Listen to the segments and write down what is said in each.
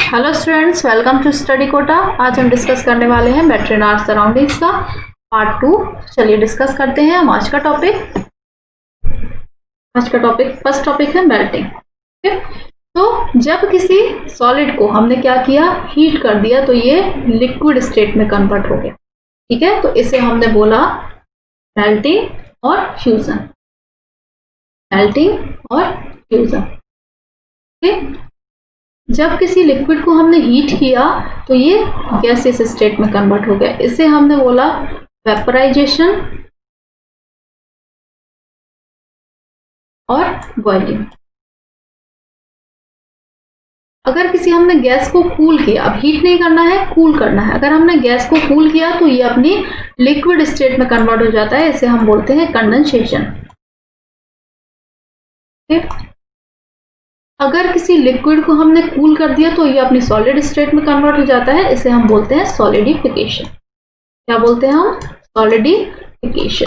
Hello students, welcome to study Kota. आज हम discuss करने वाले हैं मैटर इन आवर सराउंडिंग्स का पार्ट 2। चलिए डिस्कस करते हैं हम आज का टॉपिक। फर्स्ट टॉपिक है मेल्टिंग। तो जब किसी सॉलिड को हमने क्या किया, हीट कर दिया, तो ये लिक्विड स्टेट में कन्वर्ट हो गया। ठीक है, तो इसे हमने बोला मेल्टिंग और फ्यूजन। जब किसी लिक्विड को हमने हीट किया तो ये गैसियस स्टेट में कन्वर्ट हो गया। इसे हमने बोला वेपराइजेशन और बॉइलिंग। अगर किसी हमने गैस को कूल किया, अब हीट नहीं करना है, कूल करना है। अगर हमने गैस को कूल किया तो ये अपनी लिक्विड स्टेट में कन्वर्ट हो जाता है। इसे हम बोलते हैं कंडेंसेशन। अगर किसी लिक्विड को हमने कूल कर दिया तो ये अपनी सॉलिड स्टेट में कन्वर्ट हो जाता है। इसे हम बोलते हैं सॉलिडिफिकेशन। क्या बोलते हैं हम? सॉलिडिफिकेशन।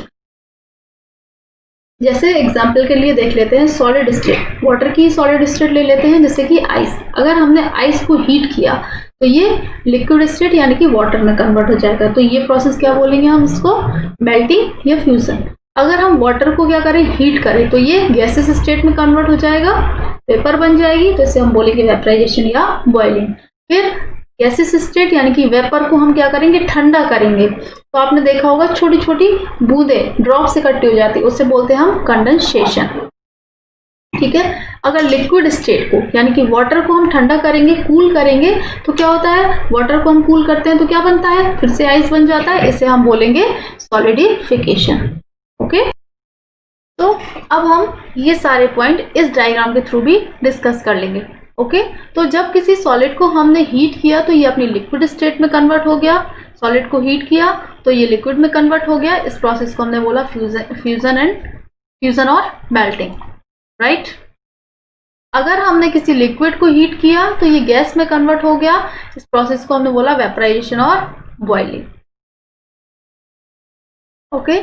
जैसे एग्जांपल के लिए देख लेते हैं सॉलिड स्टेट। वाटर की सॉलिड स्टेट ले लेते हैं, जैसे कि आइस। अगर हमने आइस को हीट किया तो ये लिक्विड स्टेट यानी कि वाटर में कन्वर्ट हो जाएगा। तो ये प्रोसेस क्या बोलेंगे हम इसको? मेल्टिंग या फ्यूजन। अगर हम वाटर को क्या करें, हीट करें, तो ये गैसेस स्टेट में कन्वर्ट हो जाएगा, वेपर बन जाएगी। तो इसे हम बोलेंगे वेपराइजेशन या बॉइलिंग। फिर गैसेस स्टेट यानी कि वेपर को हम क्या करेंगे, ठंडा करेंगे। तो आपने देखा होगा छोटी छोटी बूंदें ड्रॉप से इकट्ठी हो जाती है, उससे बोलते हैं हम कंडेंसेशन। ठीक है, अगर लिक्विड स्टेट को यानी कि वाटर को हम ठंडा करेंगे, कूल करेंगे, तो क्या होता है, वाटर को हम कूल करते हैं तो क्या बनता है, फिर से आइस बन जाता है। इसे हम बोलेंगे सॉलिडिफिकेशन। ओके, तो अब हम ये सारे पॉइंट इस डायग्राम के थ्रू भी डिस्कस कर लेंगे। ओके, तो जब किसी सॉलिड को हमने हीट किया तो ये अपनी लिक्विड स्टेट में कन्वर्ट हो गया। सॉलिड को हीट किया तो ये लिक्विड में कन्वर्ट हो गया। इस प्रोसेस को हमने बोला फ्यूजन और मेल्टिंग, राइट। अगर हमने किसी लिक्विड को हीट किया तो ये गैस में कन्वर्ट हो गया। इस प्रोसेस को हमने बोला वेपराइजेशन और बॉइलिंग। ओके,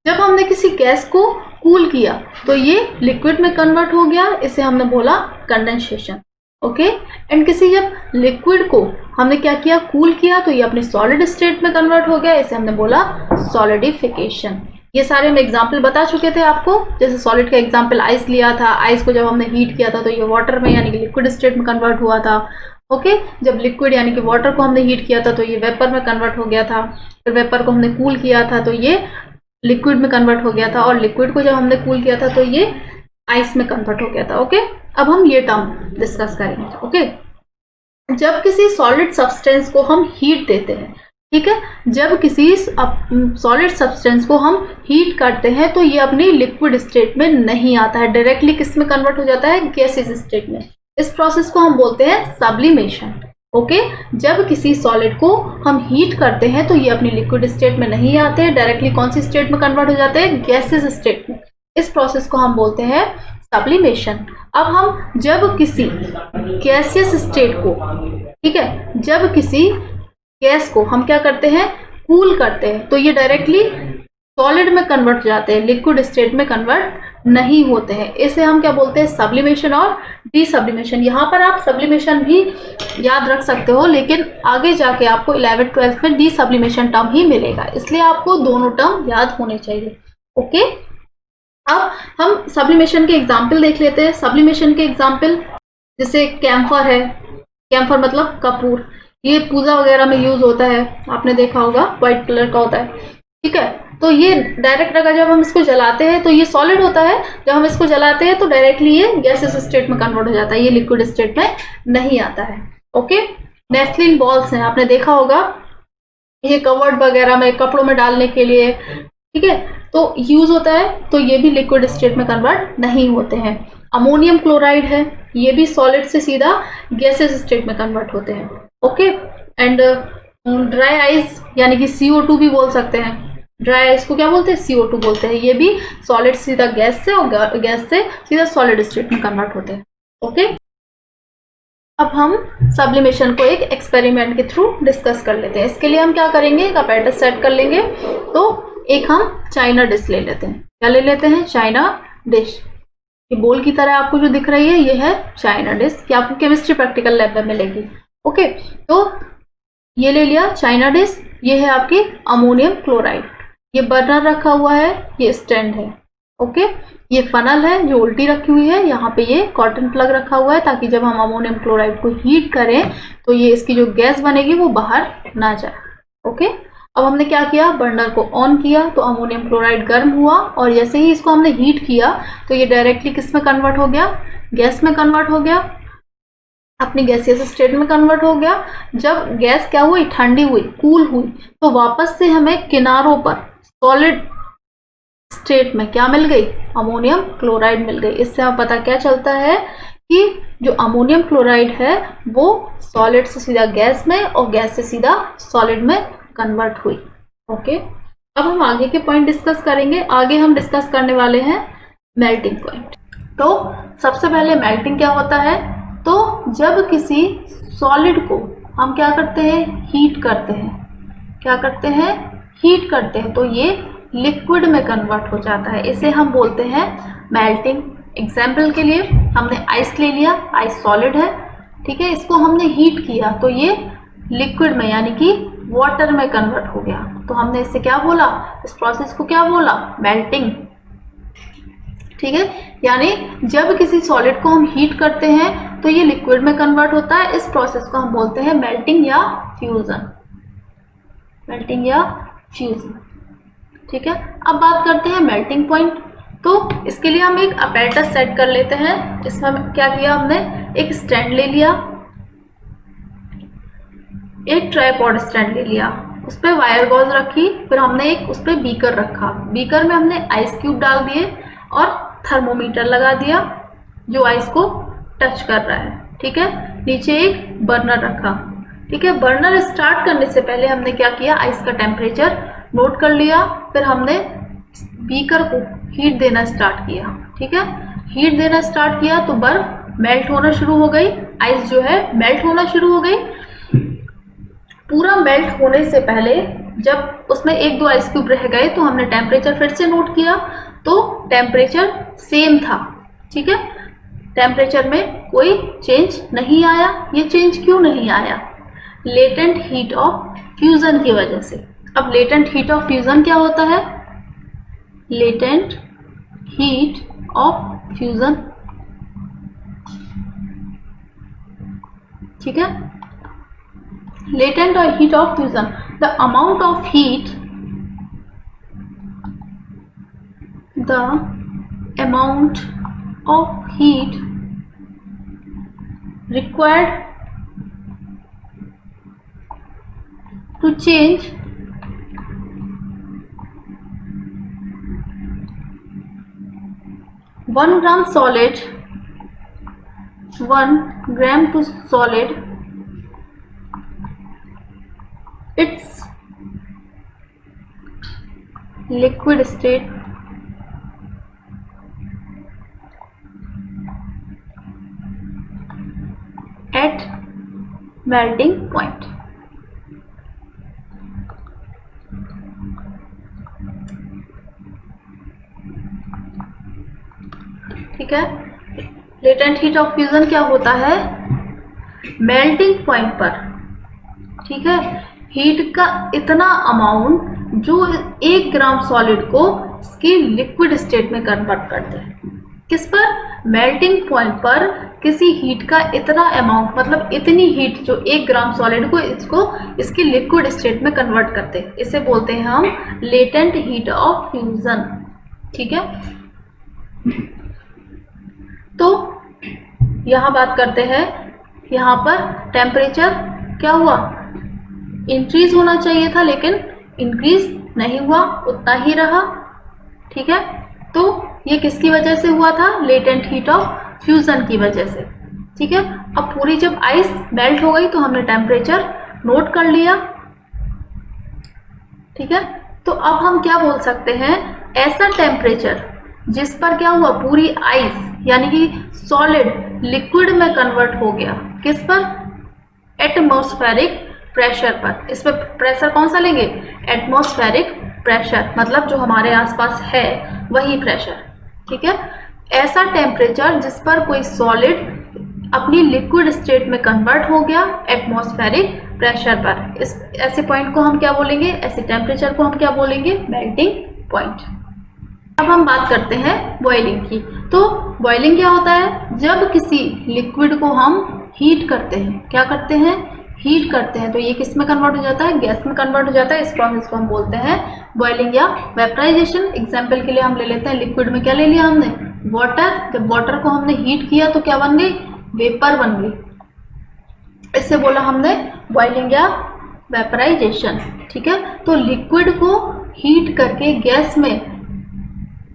जब हमने किसी गैस को कूल किया तो ये लिक्विड में कन्वर्ट हो गया। इसे हमने बोला कंडेंसेशन। ओके, एंड किसी जब लिक्विड को हमने क्या किया, कूल किया, तो ये अपनी सॉलिड स्टेट में कन्वर्ट हो गया। इसे हमने बोला सॉलिडिफिकेशन। ये सारे हम एग्जाम्पल बता चुके थे आपको। जैसे सॉलिड का एग्जाम्पल आइस लिया था। आइस को जब हमने हीट किया था तो ये वाटर में यानी कि लिक्विड स्टेट में कन्वर्ट हुआ था। ओके, जब लिक्विड यानी कि वाटर को हमने हीट किया था तो ये वेपर में कन्वर्ट हो गया था। फिर वेपर को हमने कूल किया था तो ये लिक्विड में कन्वर्ट हो गया था, और लिक्विड को जब हमने कूल किया था तो ये आइस में कन्वर्ट हो गया था। ओके, अब हम ये टर्म डिस्कस करेंगे। ओके, जब किसी सॉलिड सब्सटेंस को हम हीट देते हैं, ठीक है, जब किसी सॉलिड सब्सटेंस को हम हीट करते हैं तो ये अपनी लिक्विड स्टेट में नहीं आता है, डायरेक्टली किस में कन्वर्ट हो जाता है, गैसियस स्टेट में। इस प्रोसेस को हम बोलते हैं सब्लिमेशन। ओके, जब किसी सॉलिड को हम हीट करते हैं तो ये अपनी लिक्विड स्टेट में नहीं आते हैं, डायरेक्टली कौन सी स्टेट में कन्वर्ट हो जाते हैं, गैसियस स्टेट में। इस प्रोसेस को हम बोलते हैं सब्लिमेशन। अब हम जब किसी गैसियस स्टेट को, ठीक है, जब किसी गैस को हम क्या करते हैं, कूल करते हैं, तो ये डायरेक्टली सॉलिड में कन्वर्ट हो जाते हैं, लिक्विड स्टेट में कन्वर्ट नहीं होते हैं। इसे हम क्या बोलते हैं, सब्लिमेशन और डीसब्लिमेशन। यहाँ पर आप सब्लिमेशन भी याद रख सकते हो, लेकिन आगे जाके आपको 11th 12th में डीसब्लिमेशन टर्म ही मिलेगा, इसलिए आपको दोनों टर्म याद होने चाहिए। ओके, अब हम सब्लिमेशन के एग्जाम्पल देख लेते हैं। सब्लिमेशन के एग्जाम्पल जैसे कैम्फर है। कैम्फर मतलब कपूर। ये पूजा वगैरह में यूज होता है, आपने देखा होगा, व्हाइट कलर का होता है। ठीक है, तो ये डायरेक्ट अगर जब हम इसको जलाते हैं तो ये सॉलिड होता है, जब हम इसको जलाते हैं तो डायरेक्टली ये गैसियस स्टेट में कन्वर्ट हो जाता है, ये लिक्विड स्टेट में नहीं आता है। ओके, नेफ्थलीन बॉल्स हैं, आपने देखा होगा, ये कवर्ड वगैरह में कपड़ों में डालने के लिए, ठीक है, तो यूज होता है, तो ये भी लिक्विड स्टेट में कन्वर्ट नहीं होते हैं। अमोनियम क्लोराइड है, ये भी सॉलिड से सीधा गैसियस स्टेट में कन्वर्ट होते हैं। ओके, एंड ड्राई आइस यानी कि CO2 भी बोल सकते हैं। ड्राई आइस को क्या बोलते हैं, CO2 बोलते हैं। ये भी सॉलिड सीधा गैस से और गैस से सीधा सॉलिड स्टेट में कन्वर्ट होते हैं। ओके, अब हम सब्लिमेशन को एक एक्सपेरिमेंट के थ्रू डिस्कस कर लेते हैं। इसके लिए हम क्या करेंगे, एक अपैरेटस सेट कर लेंगे। तो एक हम चाइना डिश ले लेते हैं। क्या ले लेते हैं, चाइना डिश। ये बोल की तरह आपको जो दिख रही है ये है चाइना डिश, कि आपको केमिस्ट्री प्रैक्टिकल लैब में मिलेगी। ओके, तो ये ले लिया चाइना डिश, ये है आपकी अमोनियम क्लोराइड, ये बर्नर रखा हुआ है, ये स्टैंड है। ओके, ये फनल है जो उल्टी रखी हुई है, यहाँ पे ये कॉटन प्लग रखा हुआ है ताकि जब हम अमोनियम क्लोराइड को हीट करें तो ये इसकी जो गैस बनेगी वो बाहर ना जाए। ओके, अब हमने क्या किया, बर्नर को ऑन किया तो अमोनियम क्लोराइड गर्म हुआ और जैसे ही इसको हमने हीट किया तो ये डायरेक्टली किस में कन्वर्ट हो गया, गैस में कन्वर्ट हो गया, अपनी गैसियस स्टेट में कन्वर्ट हो गया। जब गैस क्या हुई, ठंडी हुई, कूल हुई, तो वापस से हमें किनारों पर सॉलिड स्टेट में क्या मिल गई, अमोनियम क्लोराइड मिल गई। इससे हमें पता क्या चलता है कि जो अमोनियम क्लोराइड है वो सॉलिड से सीधा गैस में और गैस से सीधा सॉलिड में कन्वर्ट हुई। ओके, अब हम आगे के पॉइंट डिस्कस करेंगे। आगे हम डिस्कस करने वाले हैं मेल्टिंग पॉइंट। तो सबसे पहले मेल्टिंग क्या होता है, तो जब किसी सॉलिड को हम क्या करते हैं, हीट करते हैं, क्या करते हैं, हीट करते हैं, तो ये लिक्विड में कन्वर्ट हो जाता है, इसे हम बोलते हैं मेल्टिंग। एग्जाम्पल के लिए हमने आइस ले लिया, आइस सॉलिड है, ठीक है, इसको हमने हीट किया तो ये लिक्विड में यानी कि वाटर में कन्वर्ट हो गया, तो हमने इससे क्या बोला, इस प्रोसेस को क्या बोला, मेल्टिंग। ठीक है, यानी जब किसी सॉलिड को हम हीट करते हैं तो ये लिक्विड में कन्वर्ट होता है, इस प्रोसेस को हम बोलते हैं मेल्टिंग या फ्यूजन, मेल्टिंग या फ्यूजन। ठीक है, अब बात करते हैं मेल्टिंग पॉइंट। तो इसके लिए हम एक अपैरेटस सेट कर लेते हैं। इसमें क्या किया, हमने एक स्टैंड ले लिया, एक ट्राइपॉड स्टैंड ले लिया, उस पर वायर गॉज रखी, फिर हमने एक उस पर बीकर रखा, बीकर में हमने आइस क्यूब डाल दिए और थर्मोमीटर लगा दिया जो आइस को टच कर रहा है। ठीक है, नीचे एक बर्नर रखा। ठीक है, बर्नर स्टार्ट करने से पहले हमने क्या किया, आइस का टेम्परेचर नोट कर लिया, फिर हमने बीकर को हीट देना स्टार्ट किया। ठीक है, हीट देना स्टार्ट किया तो बर्फ मेल्ट होना शुरू हो गई, आइस जो है मेल्ट होना शुरू हो गई। पूरा मेल्ट होने से पहले जब उसमें एक दो आइस क्यूब रह गए तो हमने टेम्परेचर फिर से नोट किया, तो टेम्परेचर सेम था। ठीक है, टेम्परेचर में कोई चेंज नहीं आया। ये चेंज क्यों नहीं आया, लेटेंट हीट ऑफ फ्यूजन की वजह से। अब लेटेंट हीट ऑफ फ्यूजन क्या होता है, लेटेंट हीट ऑफ फ्यूजन, ठीक है, latent heat of fusion, the amount of heat required to change 1 gram solid, 1 gram to solid, its liquid state at melting point। ठीक है, लेटेंट हीट ऑफ फ्यूजन क्या होता है, मेल्टिंग पॉइंट पर, ठीक है, हीट का इतना अमाउंट जो 1 ग्राम सॉलिड को इसकी लिक्विड स्टेट में कन्वर्ट करते हैं। किस पर, मेल्टिंग पॉइंट पर किसी हीट का इतना अमाउंट, मतलब इतनी हीट जो 1 ग्राम सॉलिड को इसकी लिक्विड स्टेट में कन्वर्ट करते हैं, इसे बोलते हैं हम लेटेंट हीट ऑफ फ्यूजन। ठीक है, तो यहाँ बात करते हैं, यहाँ पर टेम्परेचर क्या हुआ, इंक्रीज होना चाहिए था लेकिन इंक्रीज नहीं हुआ, उतना ही रहा। ठीक है, तो ये किसकी वजह से हुआ था, लेटेंट हीट ऑफ फ्यूजन की वजह से। ठीक है, अब पूरी जब आइस मेल्ट हो गई तो हमने टेम्परेचर नोट कर लिया। ठीक है, तो अब हम क्या बोल सकते हैं, ऐसा टेम्परेचर जिस पर क्या हुआ, पूरी आइस यानी कि सॉलिड लिक्विड में कन्वर्ट हो गया, किस पर, एटमॉस्फेरिक प्रेशर पर। इस पर प्रेशर कौन सा लेंगे, एटमॉस्फेरिक प्रेशर, मतलब जो हमारे आसपास है वही प्रेशर। ठीक है, ऐसा टेम्परेचर जिस पर कोई सॉलिड अपनी लिक्विड स्टेट में कन्वर्ट हो गया एटमॉस्फेरिक प्रेशर पर। इस ऐसे पॉइंट को हम क्या बोलेंगे, ऐसे टेम्परेचर को हम क्या बोलेंगे, मेल्टिंग पॉइंट। अब हम बात करते हैं बॉइलिंग की। तो बॉइलिंग क्या होता है, जब किसी लिक्विड को हम हीट करते हैं, क्या करते हैं, हीट करते हैं, तो ये किस में कन्वर्ट हो जाता है, गैस में कन्वर्ट हो जाता है। इस प्रोसेस को हम बोलते हैं बॉइलिंग या वेपराइजेशन। एग्जाम्पल के लिए हम ले लेते हैं, लिक्विड में क्या ले लिया हमने, वाटर। जब वाटर को हमने हीट किया तो क्या बन गई, वेपर बन गई। इससे बोला हमने बॉइलिंग या वेपराइजेशन। ठीक है, तो लिक्विड को हीट करके गैस में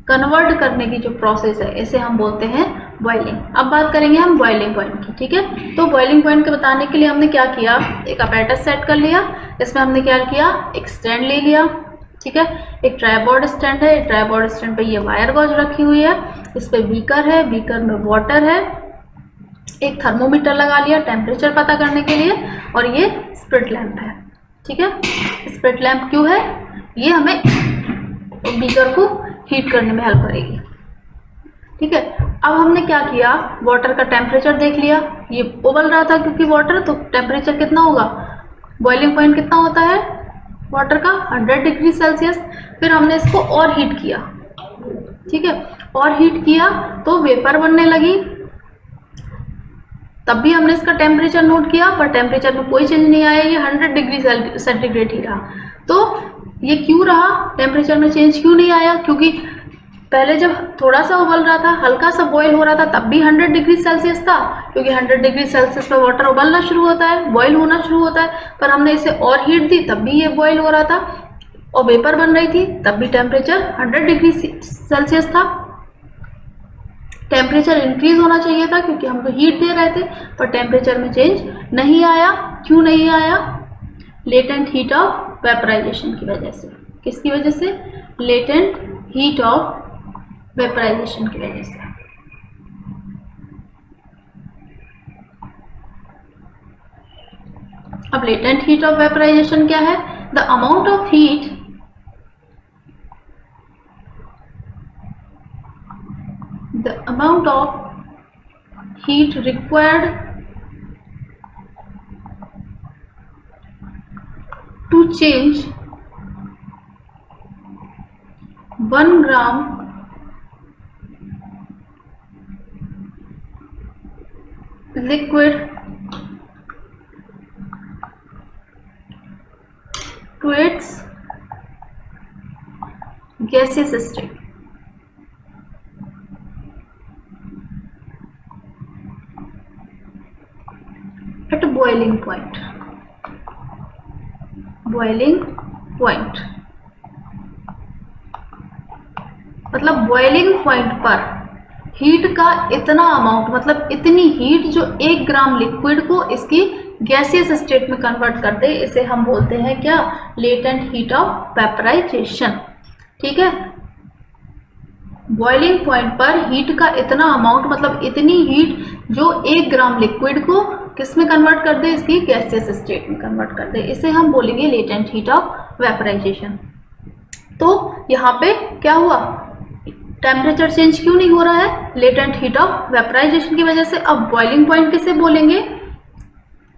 कन्वर्ट करने की जो प्रोसेस है, इसे हम बोलते हैं बॉइलिंग। अब बात करेंगे हम बॉइलिंग पॉइंट की। ठीक है, तो बॉइलिंग पॉइंट को बताने के लिए हमने क्या किया, एक अपैरेटस सेट कर लिया। इसमें हमने क्या किया, एक स्टैंड ले लिया। ठीक है, एक ट्राइपॉड स्टैंड है, ट्राइपॉड स्टैंड पे ये वायर गॉज रखी हुई है, इस पे बीकर है, बीकर में वाटर है, एक थर्मोमीटर लगा लिया टेम्परेचर पता करने के लिए, और ये स्प्रिट लैंप है। ठीक है, स्प्रिट लैंप क्यों है, ये हमें बीकर को हीट करने में हेल्प करेगी। ठीक है, अब हमने क्या किया, वाटर का टेम्परेचर देख लिया, ये उबल रहा था क्योंकि वाटर, तो टेम्परेचर कितना होगा, बॉइलिंग पॉइंट कितना होता है वाटर का, 100 डिग्री सेल्सियस। फिर हमने इसको और हीट किया। ठीक है, और हीट किया तो वेपर बनने लगी। तब भी हमने इसका टेम्परेचर नोट किया, पर टेम्परेचर में कोई चेंज नहीं आया, ये 100 डिग्री सेंटीग्रेड ही रहा। तो ये क्यों रहा, टेम्परेचर में चेंज क्यों नहीं आया, क्योंकि पहले जब थोड़ा सा उबल रहा था, हल्का सा बॉईल हो रहा था, तब भी 100 डिग्री सेल्सियस था, क्योंकि 100 डिग्री सेल्सियस पर वाटर उबलना शुरू होता है, बॉईल होना शुरू होता है। पर हमने इसे और हीट दी, तब भी ये बॉईल हो रहा था और वेपर बन रही थी, तब भी टेम्परेचर 100 डिग्री सेल्सियस था। टेम्परेचर इंक्रीज होना चाहिए था क्योंकि हम तो हीट दे रहे थे, पर टेम्परेचर में चेंज नहीं आया। क्यों नहीं आया, लेटेंट हीट ऑफ वेपराइजेशन की वजह से। किसकी वजह से, लेटेंट हीट ऑफ वेपराइजेशन की वजह से। अब लेटेंट हीट ऑफ वेपराइजेशन क्या है, the amount of heat required to change 1 gram liquid to its gaseous state. At boiling point. Boiling point मतलब बॉइलिंग पॉइंट पर हीट का इतना अमाउंट, मतलब इतनी हीट जो 1 ग्राम लिक्विड को इसकी गैसियस स्टेट में कन्वर्ट कर दे, इसे हम बोलते हैं क्या, लेटेंट हीट ऑफ वेपराइजेशन। ठीक है, बॉइलिंग पॉइंट पर हीट का इतना अमाउंट, मतलब इतनी हीट जो 1 ग्राम लिक्विड को किस में कन्वर्ट कर दे, इसकी गैसियस स्टेट में कन्वर्ट कर दे, इसे हम बोलेंगे लेटेंट हीट ऑफ वेपराइजेशन। तो यहाँ पे क्या हुआ, टेम्परेचर चेंज क्यों नहीं हो रहा है, लेटेंट हीट ऑफ वेपराइजेशन की वजह से। अब बॉइलिंग पॉइंट किसे बोलेंगे,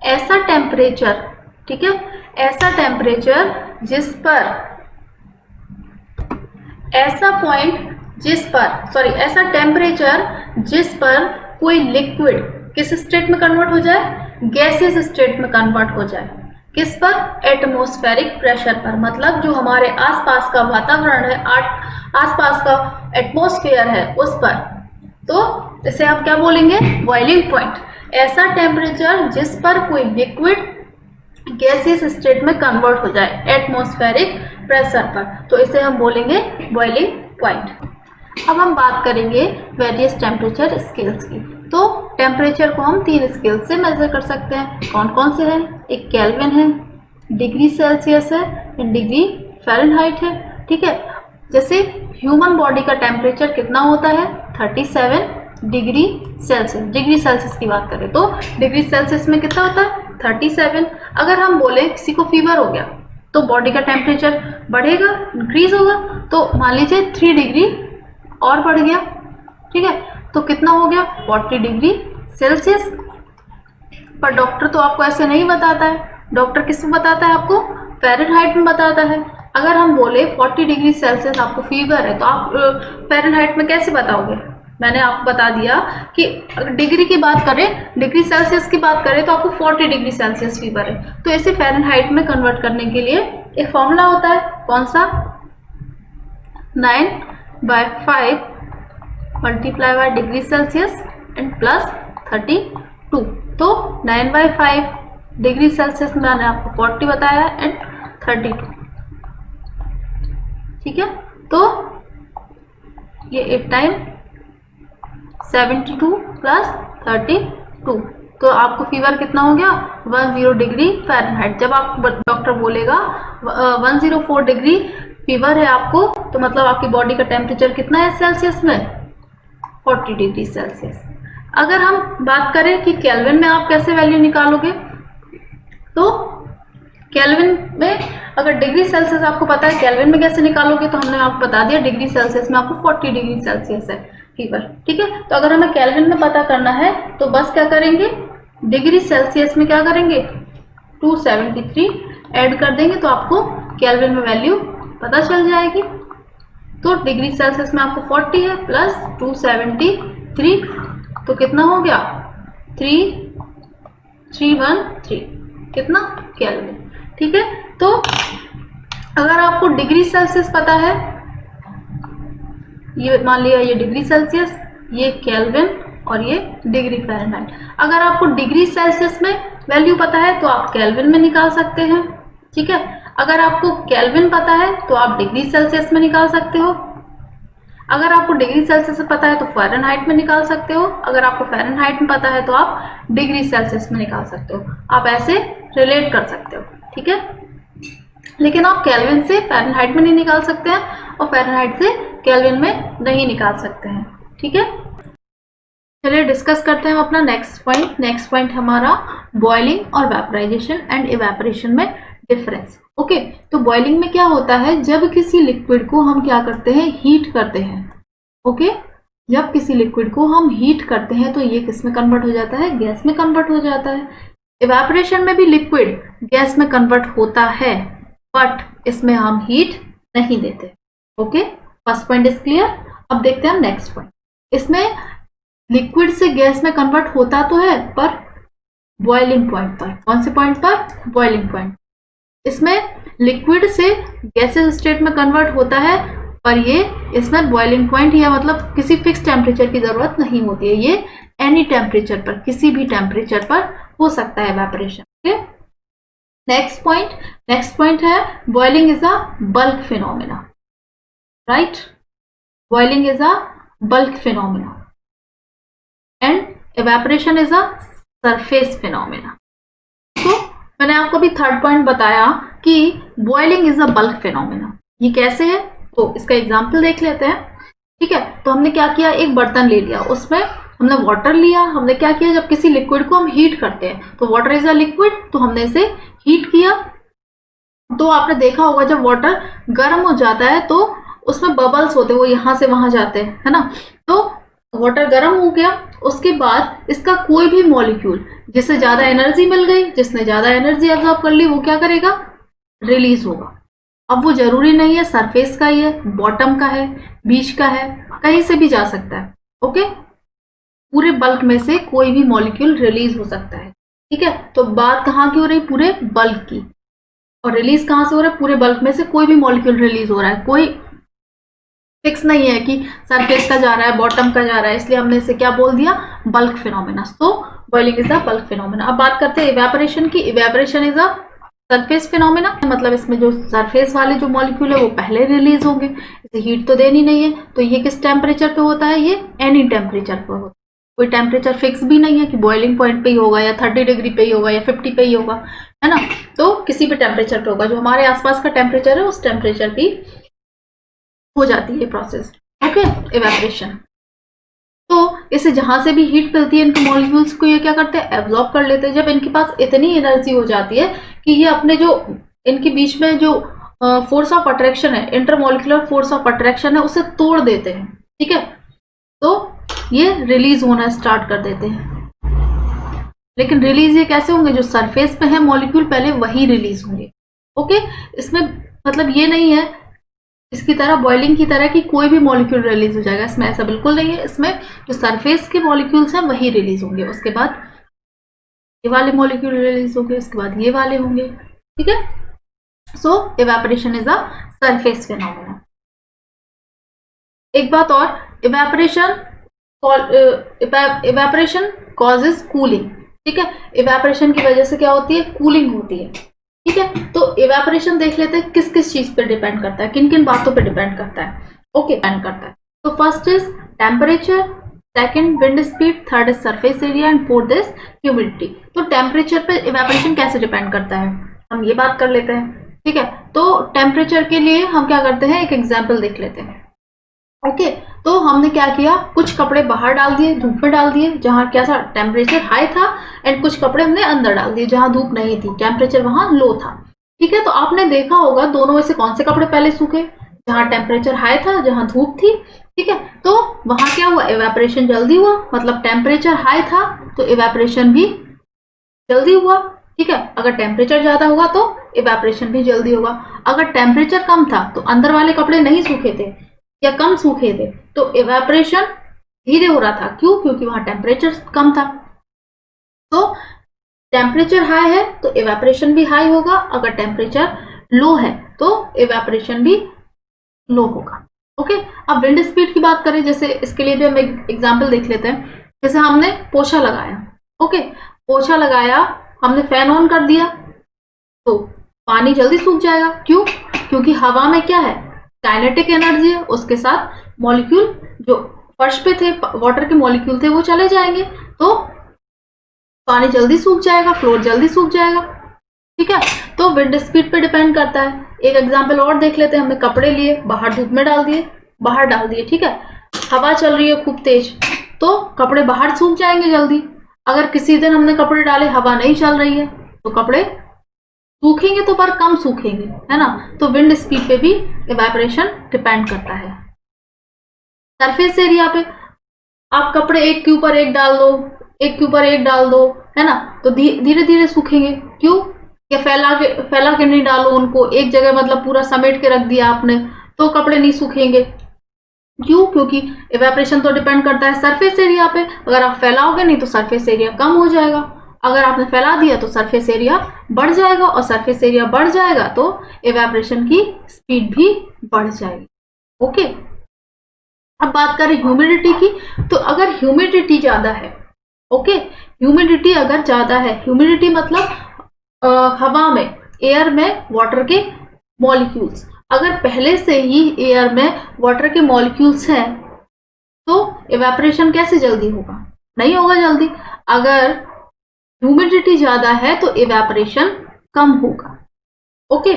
ऐसा टेम्परेचर, ठीक है, ऐसा टेम्परेचर जिस पर, ऐसा पॉइंट जिस पर, सॉरी ऐसा टेम्परेचर जिस पर कोई लिक्विड किस स्टेट में कन्वर्ट हो जाए, गैसियस स्टेट में कन्वर्ट हो जाए। किस पर, एटमॉस्फेरिक प्रेशर पर, मतलब जो हमारे आसपास का वातावरण है, आसपास का एटमॉस्फेयर है, उस पर। तो इसे आप क्या बोलेंगे, बॉइलिंग पॉइंट। ऐसा टेम्परेचर जिस पर कोई लिक्विड गैसियस स्टेट में कन्वर्ट हो जाए एटमॉस्फेरिक प्रेशर पर, तो इसे हम बोलेंगे बॉइलिंग पॉइंट। अब हम बात करेंगे वेरियस टेम्परेचर स्केल्स की। तो टेम्परेचर को हम 3 स्केल से मेजर कर सकते हैं। कौन कौन से हैं, एक केल्विन है, डिग्री सेल्सियस है, डिग्री फ़ारेनहाइट है। ठीक है, जैसे ह्यूमन बॉडी का टेम्परेचर कितना होता है, 37 डिग्री सेल्सियस। डिग्री सेल्सियस की बात करें तो डिग्री सेल्सियस में कितना होता है, 37। अगर हम बोले किसी को फीवर हो गया तो बॉडी का टेम्परेचर बढ़ेगा, इंक्रीज होगा, तो मान लीजिए 3 डिग्री और बढ़ गया। ठीक है, तो कितना हो गया, 40 डिग्री सेल्सियस, पर डॉक्टर तो आपको ऐसे नहीं बताता है। डॉक्टर किस में बताता है? आपको फ़ारेनहाइट में बताता है। अगर हम बोले 40 डिग्री सेल्सियस आपको फीवर है, तो आप फ़ारेनहाइट में कैसे बताओगे? मैंने आपको बता दिया कि डिग्री की बात करें, डिग्री सेल्सियस की बात करें तो आपको 40 डिग्री सेल्सियस फीवर है, तो इसे फ़ारेनहाइट में कन्वर्ट करने के लिए एक फॉर्मूला होता है। कौन सा? 9/5 multiply by degree Celsius and plus 32। तो 9/5 डिग्री सेल्सियस में मैंने आपको 40 बताया एंड 32, ठीक है। तो ये 8 टाइम 72 प्लस 32, तो आपको फीवर कितना हो गया? 10 डिग्री फ़ारेनहाइट। जब आप डॉक्टर बोलेगा 104 डिग्री फीवर है आपको, तो मतलब आपकी बॉडी का टेम्परेचर कितना है सेल्सियस में? 40 डिग्री सेल्सियस। अगर हम बात करें कि केल्विन में आप कैसे वैल्यू निकालोगे, तो केल्विन में अगर डिग्री सेल्सियस आपको पता है, केल्विन में कैसे निकालोगे? तो हमने आपको बता दिया डिग्री सेल्सियस में आपको 40 डिग्री सेल्सियस है फीवर, ठीक है। तो अगर हमें केल्विन में पता करना है तो बस क्या करेंगे, डिग्री सेल्सियस में क्या करेंगे, 273 ऐड कर देंगे तो आपको केल्विन में वैल्यू पता चल जाएगी। तो डिग्री सेल्सियस में आपको 40 है प्लस 273, तो कितना हो गया? 3313, कितना? केल्विन, ठीक है। तो अगर आपको डिग्री सेल्सियस पता है, ये मान लिया ये डिग्री सेल्सियस, ये केल्विन और ये डिग्री फ़ारेनहाइट। अगर आपको डिग्री सेल्सियस में वैल्यू पता है तो आप केल्विन में निकाल सकते हैं, ठीक है। अगर आपको केल्विन पता है तो आप डिग्री सेल्सियस में निकाल सकते हो। अगर आपको डिग्री सेल्सियस में पता है तो फ़ारेनहाइट में निकाल सकते हो। अगर आपको फ़ारेनहाइट में पता है तो आप डिग्री सेल्सियस में निकाल सकते हो। आप ऐसे रिलेट कर सकते हो, ठीक है। लेकिन आप केल्विन से फ़ारेनहाइट में नहीं निकाल सकते हैं और फ़ारेनहाइट से केल्विन में नहीं निकाल सकते हैं, ठीक है। चलिए डिस्कस करते हैं अपना नेक्स्ट पॉइंट। नेक्स्ट पॉइंट हमारा बॉइलिंग और वेपराइजेशन एंड इवेपोरेशन में डिफरेंस। ओके, तो बॉइलिंग में क्या होता है, जब किसी लिक्विड को हम क्या करते हैं, हीट करते हैं। ओके, जब किसी लिक्विड को हम हीट करते हैं तो ये किस में कन्वर्ट हो जाता है, गैस में कन्वर्ट हो जाता है। इवेपोरेशन में भी लिक्विड गैस में कन्वर्ट होता है, बट इसमें हम हीट नहीं देते। Okay, first point is clear. अब देखते हैं नेक्स्ट पॉइंट। इसमें लिक्विड से गैस में कन्वर्ट होता तो है, पर बॉइलिंग पॉइंट पर। कौन से पॉइंट पर? Boiling point. इसमें लिक्विड से गैसेस स्टेट में कन्वर्ट होता है, पर ये इसमें बॉइलिंग पॉइंट या मतलब किसी फिक्स टेम्परेचर की जरूरत नहीं होती है। ये एनी टेम्परेचर पर, किसी भी टेम्परेचर पर हो सकता है इवेपोरेशन। ओके, नेक्स्ट पॉइंट है boiling is a bulk phenomena, right. Boiling is a bulk phenomena and evaporation is a surface phenomena. तो मैंने आपको भी थर्ड पॉइंट बताया कि boiling is a bulk phenomena. ये कैसे है, तो इसका एग्जांपल देख लेते हैं, ठीक है। तो हमने क्या किया, एक बर्तन ले लिया, उसमें हमने वाटर लिया। हमने क्या किया, जब किसी लिक्विड को हम हीट करते हैं तो वाटर इज अ लिक्विड, तो हमने इसे हीट किया। तो आपने देखा होगा जब वाटर गर्म हो जाता है तो उसमें बबल्स होते हैं, वो यहाँ से वहां जाते हैं, है ना। तो वाटर गर्म हो गया, उसके बाद इसका कोई भी मॉलिक्यूल जिससे ज्यादा एनर्जी मिल गई, जिसने ज्यादा एनर्जी एब्जॉर्ब कर ली, वो क्या करेगा, रिलीज होगा। अब वो जरूरी नहीं है सरफेस का ही है, बॉटम का है, बीच का है, कहीं से भी जा सकता है। ओके, पूरे बल्क में से कोई भी मॉलिक्यूल रिलीज हो सकता है, ठीक है। तो बात कहाँ की हो रही, पूरे बल्क की। और रिलीज कहाँ से हो रहा है, पूरे बल्क में से कोई भी मॉलिक्यूल रिलीज हो रहा है। कोई फिक्स नहीं है कि सरफेस का जा रहा है, बॉटम का जा रहा है, इसलिए हमने इसे क्या बोल दिया, बल्क फिनोमेना। तो boiling is a bulk phenomena. अब बात करते हैं इवेपोरेशन की। Evaporation is a surface phenomena, मतलब इसमें जो सरफेस वाले जो मॉलिक्यूल है वो पहले रिलीज होंगे, इसे हीट तो देनी नहीं है। तो ये किस टेम्परेचर पे होता है, ये एनी टेम्परेचर पे होता है। कोई टेम्परेचर फिक्स भी नहीं है कि बॉइलिंग पॉइंट पे ही होगा या 30 डिग्री पे ही होगा या 50 पे ही होगा, है ना। तो किसी भी टेम्परेचर पे होगा, जो हमारे आसपास का टेम्परेचर है उस टेम्परेचर की हो जाती है प्रोसेस। Okay, evaporation. तो इसे जहां से भी हीट मिलती है, इनके मॉलिक्यूल्स को ये क्या करते हैं, एब्जॉर्ब कर लेते हैं। जब इनके पास इतनी एनर्जी हो जाती है कि ये अपने जो इनके बीच में जो फोर्स ऑफ अट्रैक्शन है, इंटरमॉलिक्यूलर फोर्स ऑफ अट्रैक्शन है, उसे तोड़ देते हैं, ठीक है। तो ये रिलीज होना स्टार्ट कर देते हैं। लेकिन रिलीज ये कैसे होंगे, जो सरफेस पे है मॉलिक्यूल पहले वही रिलीज होंगे। ओके, इसमें मतलब ये नहीं है इसकी तरह बॉइलिंग की तरह कि कोई भी मॉलिक्यूल रिलीज हो जाएगा, इसमें ऐसा बिल्कुल नहीं है। इसमें जो सरफेस के मॉलिक्यूल्स हैं वही रिलीज होंगे, उसके बाद ये वाले मॉलिक्यूल रिलीज होंगे, उसके बाद ये वाले होंगे। ठीक है, so evaporation is a surface phenomena. एक बात और, इवेपोरेशन कॉजेज कूलिंग। ठीक है, इवेपोरेशन की वजह से क्या होती है, कूलिंग होती है। ठीक है, तो इवेपोरेशन देख लेते हैं किस किस चीज पे डिपेंड करता है, किन किन बातों पे डिपेंड करता है। ओके, डिपेंड करता है। तो first is temperature, second wind speed, third is surface area and fourth is humidity. तो टेम्परेचर पे इवेपोरेशन कैसे डिपेंड करता है, हम ये बात कर लेते हैं। ठीक है, तो टेम्परेचर के लिए हम क्या करते हैं, एक एग्जाम्पल देख लेते हैं। ओके, तो हमने क्या किया, कुछ कपड़े बाहर डाल दिए, धूप में डाल दिए जहां क्या था, टेम्परेचर हाई था, एंड कुछ कपड़े हमने अंदर डाल दिए जहां धूप नहीं थी, टेम्परेचर वहां लो था। ठीक है, तो आपने देखा होगा दोनों में से कौन से कपड़े पहले सूखे, जहां टेम्परेचर हाई था, जहां धूप थी। ठीक है, तो वहां क्या हुआ, इवेपोरेशन जल्दी हुआ, मतलब टेम्परेचर हाई था तो इवेपोरेशन भी जल्दी हुआ। ठीक है, अगर टेम्परेचर ज्यादा होगा तो इवेपोरेशन भी जल्दी होगा। अगर टेम्परेचर कम था तो अंदर वाले कपड़े नहीं सूखे थे या कम सूखे थे, तो इवेपोरेशन धीरे हो रहा था। क्यों, क्योंकि वहां टेम्परेचर कम था। तो टेम्परेचर हाई है तो इवेपोरेशन भी हाई होगा, अगर टेम्परेचर लो है तो इवेपोरेशन भी लो होगा। ओके, अब विंड स्पीड की बात करें, जैसे इसके लिए भी हम एक एग्जाम्पल देख लेते हैं। जैसे हमने पोछा लगाया, ओके, पोछा लगाया, हमने फैन ऑन कर दिया तो पानी जल्दी सूख जाएगा। क्यों, क्योंकि हवा में क्या है, काइनेटिक एनर्जी है, उसके साथ मॉलिक्यूल जो फर्श पे थे, वाटर के मॉलिक्यूल थे, वो चले जाएंगे, तो पानी जल्दी सूख जाएगा, फ्लोर जल्दी सूख जाएगा। ठीक है, तो विंड स्पीड पे डिपेंड करता है। एक एग्जांपल और देख लेते हैं, हमने कपड़े लिए, बाहर धूप में डाल दिए, बाहर डाल दिए। ठीक है, हवा चल रही है खूब तेज, तो कपड़े बाहर सूख जाएंगे जल्दी। अगर किसी दिन हमने कपड़े डाले, हवा नहीं चल रही है, तो कपड़े सूखेंगे तो पर कम सूखेंगे, है ना। तो विंड स्पीड पे भी इवेपोरेशन डिपेंड करता है। सरफेस एरिया पे आप कपड़े एक के ऊपर एक डाल दो, एक के ऊपर एक डाल दो, है ना, तो धीरे धीरे सूखेंगे। क्यों, या फैला के नहीं डालो उनको एक जगह, मतलब पूरा समेट के रख दिया आपने, तो कपड़े नहीं सूखेंगे। क्यों, क्योंकि इवेपोरेशन तो डिपेंड करता है सरफेस एरिया पे। अगर आप फैलाओगे नहीं तो सरफेस एरिया कम हो जाएगा, अगर आपने फैला दिया तो सरफेस एरिया बढ़ जाएगा, और सरफेस एरिया बढ़ जाएगा तो इवेपोरेशन की स्पीड भी बढ़ जाएगी। ओके, अब बात करें ह्यूमिडिटी की, तो अगर ह्यूमिडिटी ज्यादा है, ओके, ह्यूमिडिटी अगर ज्यादा है, ह्यूमिडिटी मतलब हवा में, एयर में वाटर के मॉलिक्यूल्स, अगर पहले से ही एयर में वाटर के मॉलिक्यूल्स हैं तो इवेपोरेशन कैसे जल्दी होगा, नहीं होगा जल्दी। अगर ह्यूमिडिटी ज्यादा है तो इवेपोरेशन कम होगा। ओके,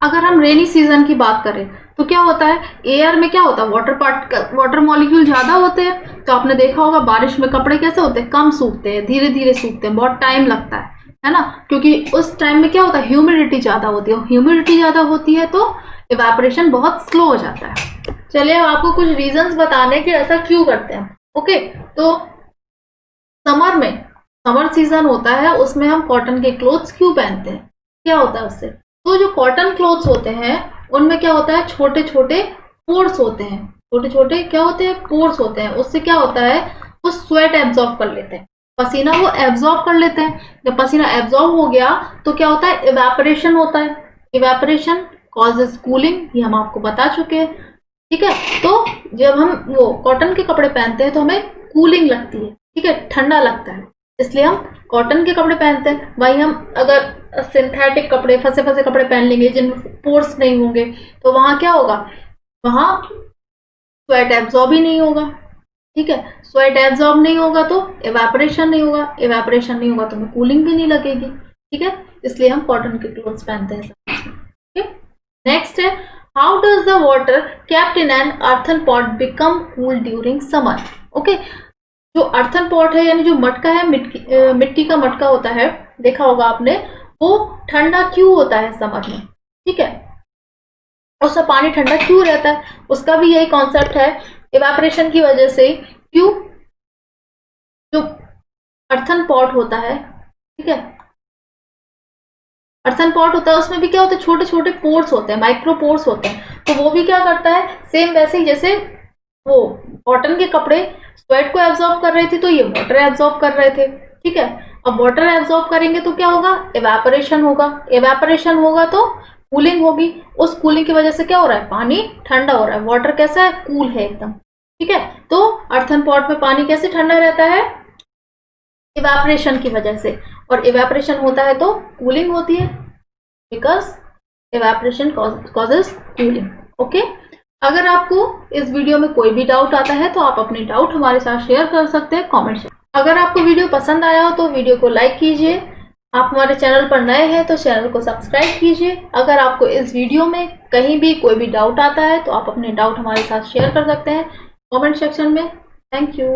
अगर हम रेनी सीजन की बात करें तो क्या होता है, एयर में क्या होता है, वाटर मॉलिक्यूल ज्यादा होते हैं, तो आपने देखा होगा बारिश में कपड़े कैसे होते हैं, कम सूखते हैं, धीरे धीरे सूखते हैं, बहुत टाइम लगता है ना, क्योंकि उस टाइम में क्या होता है, ह्यूमिडिटी ज्यादा होती है, ह्यूमिडिटी ज्यादा होती है तो इवेपोरेशन बहुत स्लो हो जाता है। चलिए अब आपको कुछ रीजंस बताने कि ऐसा क्यों करते हैं। ओके, तो समर में, समर सीजन होता है, उसमें हम कॉटन के क्लोथ्स क्यों पहनते हैं, क्या होता है उससे, तो जो कॉटन क्लोथ्स होते हैं उनमें क्या होता है, छोटे छोटे पोर्स होते हैं, छोटे छोटे क्या होते हैं, पोर्स होते हैं। उससे क्या होता है, वो स्वेट एब्जॉर्ब कर लेते हैं, पसीना वो एब्जॉर्ब कर लेते हैं। जब पसीना एब्जॉर्ब हो गया तो क्या होता है, इवेपोरेशन होता है। इवेपोरेशन कॉजेज कूलिंग, ये हम आपको बता चुके हैं। ठीक है, तो जब हम वो कॉटन के कपड़े पहनते हैं तो हमें कूलिंग लगती है, ठीक है, ठंडा लगता है, इसलिए हम कॉटन के कपड़े पहनते हैं। वही हम अगर सिंथेटिक कपड़े, फंसे फंसे कपड़े पहन लेंगे जिनमें पोर्स नहीं होंगे, तो वहां क्या होगा, वहां स्वेट एब्जॉर्ब ही नहीं होगा। ठीक है, स्वेट एब्जॉर्ब नहीं होगा तो इवेपोरेशन नहीं होगा, इवेपोरेशन नहीं होगा तो हमें कूलिंग भी नहीं लगेगी। ठीक है, इसलिए हम कॉटन के क्लोथ्स पहनते हैं। नेक्स्ट है, how does the water kept in an earthen pot become cool during summer. Okay, जो अर्थन पॉट है यानी जो मटका है, मिट्टी का मटका होता है, देखा होगा आपने, वो ठंडा क्यों होता है समर में। ठीक है, उसका पानी ठंडा क्यों रहता है, उसका भी यही कॉन्सेप्ट है, इवेपोरेशन की वजह से। क्यों, अर्थन पॉट होता है, ठीक है, अर्थन पॉट होता है, उसमें भी क्या होता है, छोटे छोटे पोर्स होते हैं, माइक्रो पोर्स होते हैं। तो वो भी क्या करता है, सेम वैसे ही जैसे वो कॉटन के कपड़े स्वेट को एब्जॉर्ब कर रहे थे, तो ये वाटर एब्जॉर्ब कर रहे थे, ठीक है। अब वाटर एब्जॉर्ब करेंगे तो क्या होगा, एवेपोरेशन होगा, एवेपोरेशन होगा तो कूलिंग होगी, उस कूलिंग की वजह से क्या हो रहा है, पानी ठंडा हो रहा है, वाटर कैसा है, कूल है एकदम, ठीक है। तो अर्थन पॉट में पानी कैसे ठंडा रहता है, इवेपोरेशन की वजह से, और इवेपोरेशन होता है तो कूलिंग होती है, because evaporation causes cooling. Okay, अगर आपको इस वीडियो में कोई भी डाउट आता है तो आप अपने डाउट हमारे साथ शेयर कर सकते हैं कमेंट से। अगर आपको वीडियो पसंद आया हो तो वीडियो को लाइक कीजिए, आप हमारे चैनल पर नए हैं तो चैनल को सब्सक्राइब कीजिए। अगर आपको इस वीडियो में कहीं भी कोई भी डाउट आता है तो आप अपने डाउट हमारे साथ शेयर कर सकते हैं कमेंट सेक्शन में। Thank you.